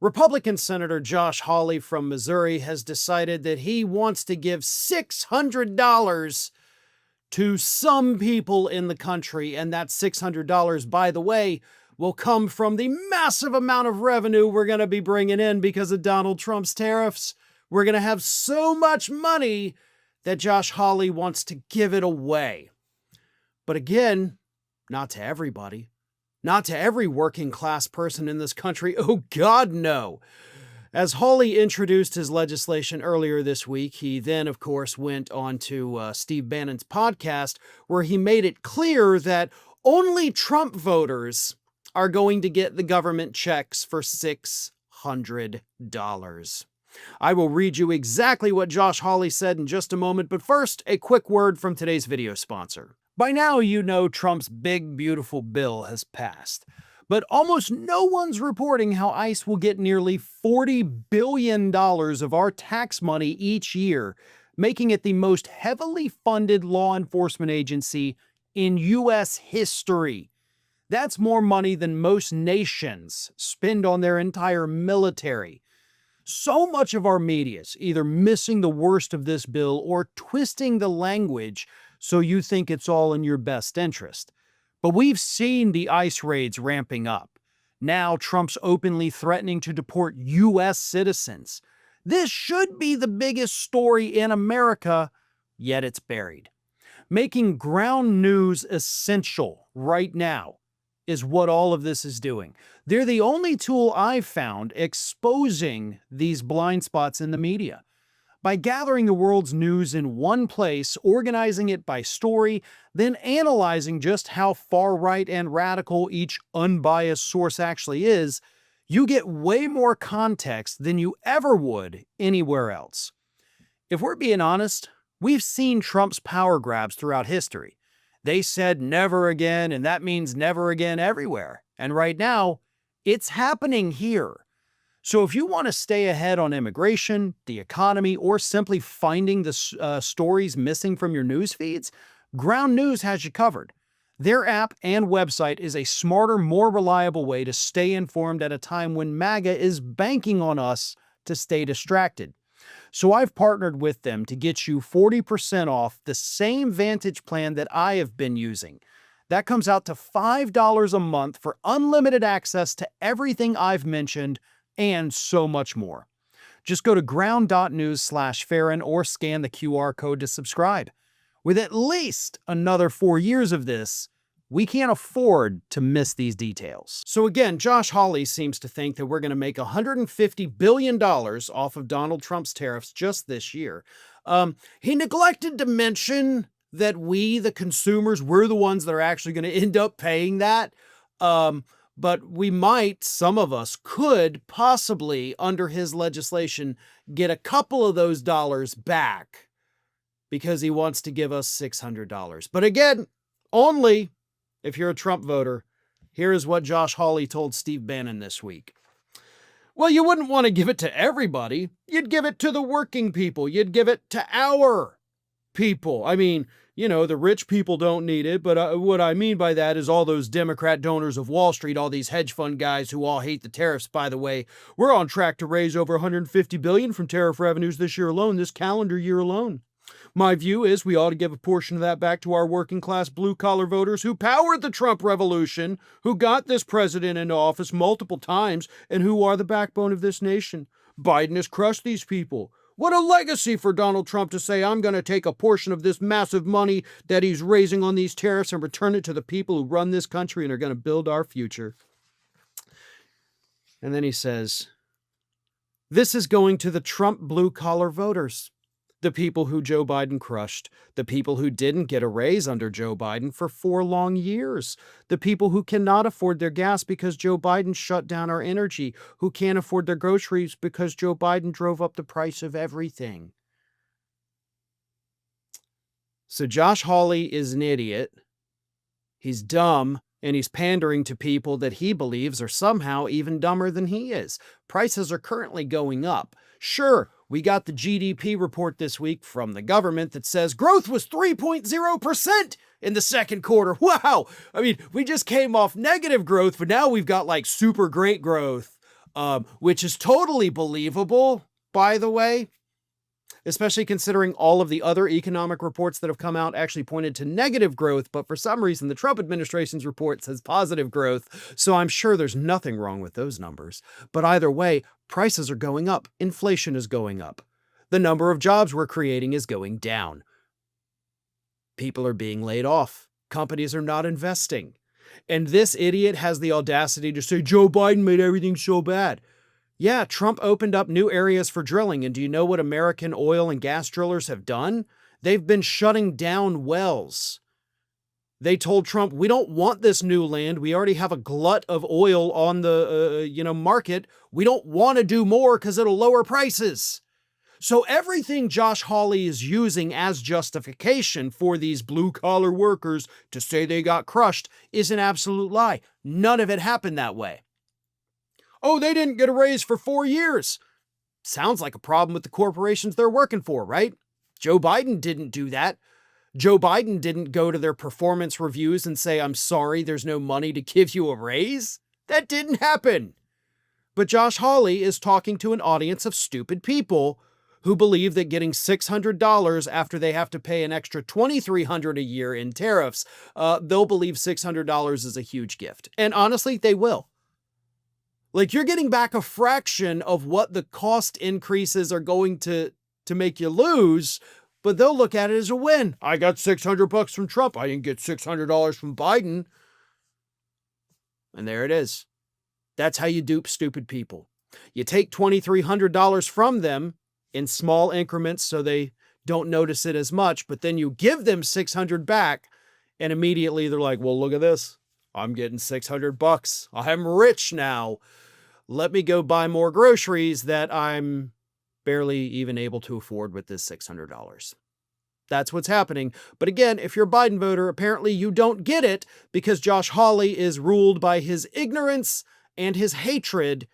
Republican Senator Josh Hawley from Missouri has decided that he wants to give $600 to some people in the country, and that $600, by the way, will come from the massive amount of revenue we're going to be bringing in because of Donald Trump's tariffs. We're going to have so much money that Josh Hawley wants to give it away. But again, not to everybody. Not to every working class person in this country. Oh, God, no. As Hawley introduced his legislation earlier this week, he then, of course, went on to Steve Bannon's podcast, where he made it clear that only Trump voters are going to get the government checks for $600. I will read you exactly what Josh Hawley said in just a moment, but first, a quick word from today's video sponsor. By now, you know Trump's big, beautiful bill has passed, but almost no one's reporting how ICE will get nearly $40 billion of our tax money each year, making it the most heavily funded law enforcement agency in U.S. history. That's more money than most nations spend on their entire military. So much of our media is either missing the worst of this bill or twisting the language so you think it's all in your best interest. But we've seen the ICE raids ramping up. Now Trump's openly threatening to deport U.S. citizens. This should be the biggest story in America, yet it's buried. Making ground news essential right now is what all of this is doing. They're the only tool I've found exposing these blind spots in the media. By gathering the world's news in one place, organizing it by story, then analyzing just how far right and radical each unbiased source actually is, you get way more context than you ever would anywhere else. If we're being honest, we've seen Trump's power grabs throughout history. They said never again, and that means never again everywhere. And right now, it's happening here. So if you want to stay ahead on immigration, the economy, or simply finding the stories missing from your news feeds, Ground News has you covered. Their app and website is a smarter, more reliable way to stay informed at a time when MAGA is banking on us to stay distracted. So I've partnered with them to get you 40% off the same Vantage plan that I have been using. That comes out to $5 a month for unlimited access to everything I've mentioned and so much more. Just go to ground.news/Farron or scan the QR code to subscribe. With at least another 4 years of this, we can't afford to miss these details. So again, Josh Hawley seems to think that we're going to make $150 billion off of Donald Trump's tariffs just this year. He neglected to mention that we, the consumers, we're the ones that are actually going to end up paying that. But we might, some of us could possibly, under his legislation, get a couple of those dollars back because he wants to give us $600. But again, only if you're a Trump voter. Here is what Josh Hawley told Steve Bannon this week. Well, you wouldn't want to give it to everybody. You'd give it to the working people. You'd give it to our people. I mean, you know, the rich people don't need it, but what I mean by that is all those Democrat donors of Wall Street, all these hedge fund guys who all hate the tariffs, by the way. We're on track to raise over $150 billion from tariff revenues this year alone, this calendar year alone. My view is we ought to give a portion of that back to our working class blue-collar voters who powered the Trump revolution, who got this president into office multiple times, and who are the backbone of this nation. Biden has crushed these people. What a legacy for Donald Trump to say, I'm going to take a portion of this massive money that he's raising on these tariffs and return it to the people who run this country and are going to build our future. And then he says, this is going to the Trump blue-collar voters, the people who Joe Biden crushed, the people who didn't get a raise under Joe Biden for 4 long years, the people who cannot afford their gas because Joe Biden shut down our energy, who can't afford their groceries because Joe Biden drove up the price of everything. So Josh Hawley is an idiot. He's dumb, and he's pandering to people that he believes are somehow even dumber than he is. Prices are currently going up. Sure, we got the GDP report this week from the government that says growth was 3.0% in the second quarter. Wow! I mean, we just came off negative growth, but now we've got like super great growth. which is totally believable, by the way, especially considering all of the other economic reports that have come out actually pointed to negative growth, but for some reason the Trump administration's report says positive growth, so I'm sure there's nothing wrong with those numbers. But either way, prices are going up, inflation is going up, the number of jobs we're creating is going down. People are being laid off, companies are not investing, and this idiot has the audacity to say Joe Biden made everything so bad. Yeah, Trump opened up new areas for drilling, and do you know what American oil and gas drillers have done? They've been shutting down wells. They told Trump, we don't want this new land. We already have a glut of oil on the market. We don't want to do more because it'll lower prices. So everything Josh Hawley is using as justification for these blue-collar workers to say they got crushed is an absolute lie. None of it happened that way. Oh, they didn't get a raise for 4 years. Sounds like a problem with the corporations they're working for, right? Joe Biden didn't do that. Joe Biden didn't go to their performance reviews and say, I'm sorry, there's no money to give you a raise. That didn't happen. But Josh Hawley is talking to an audience of stupid people who believe that getting $600 after they have to pay an extra $2,300 a year in tariffs, they'll believe $600 is a huge gift. And honestly, they will. Like, you're getting back a fraction of what the cost increases are going to make you lose, but they'll look at it as a win. I got $600 from Trump. I didn't get $600 from Biden. And there it is. That's how you dupe stupid people. You take $2,300 from them in small increments so they don't notice it as much, but then you give them $600 back, and immediately they're like, well, look at this. I'm getting $600. I'm rich now. Let me go buy more groceries that I'm barely even able to afford with this $600. That's what's happening. But again, if you're a Biden voter, apparently you don't get it because Josh Hawley is ruled by his ignorance and his hatred.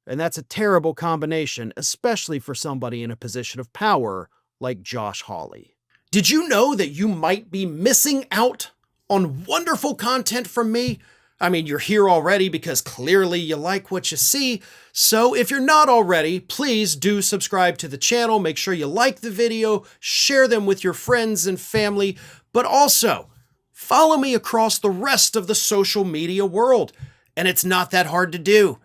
And that's a terrible combination, especially for somebody in a position of power like Josh Hawley. Did you know that you might be missing out on wonderful content from me? I mean, you're here already because clearly you like what you see. So if you're not already, please do subscribe to the channel. Make sure you like the video, share them with your friends and family, but also follow me across the rest of the social media world. And it's not that hard to do.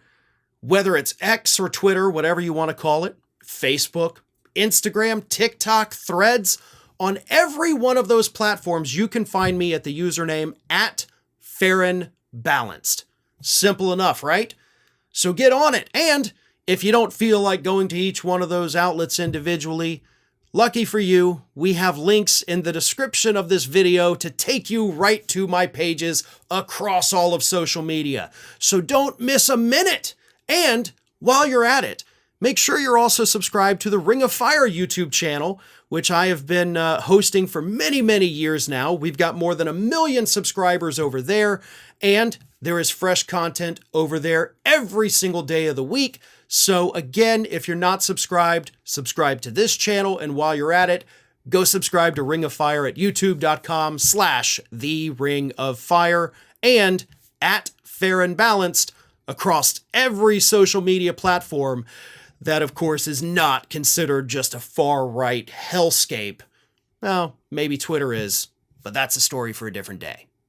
Whether it's X or Twitter, whatever you want to call it, Facebook, Instagram, TikTok, Threads, on every one of those platforms, you can find me at the username @FarronBalanced. Simple enough, right? So get on it. And if you don't feel like going to each one of those outlets individually, lucky for you, we have links in the description of this video to take you right to my pages across all of social media. So don't miss a minute. And while you're at it, make sure you're also subscribed to the Ring of Fire YouTube channel, which I have been hosting for many, many years now. We've got more than 1 million subscribers over there, and there is fresh content over there every single day of the week. So again, if you're not subscribed, subscribe to this channel, and while you're at it, go subscribe to Ring of Fire at youtube.com/The Ring of Fire and @FarronBalanced across every social media platform that, of course, is not considered just a far-right hellscape. Well, maybe Twitter is, but that's a story for a different day.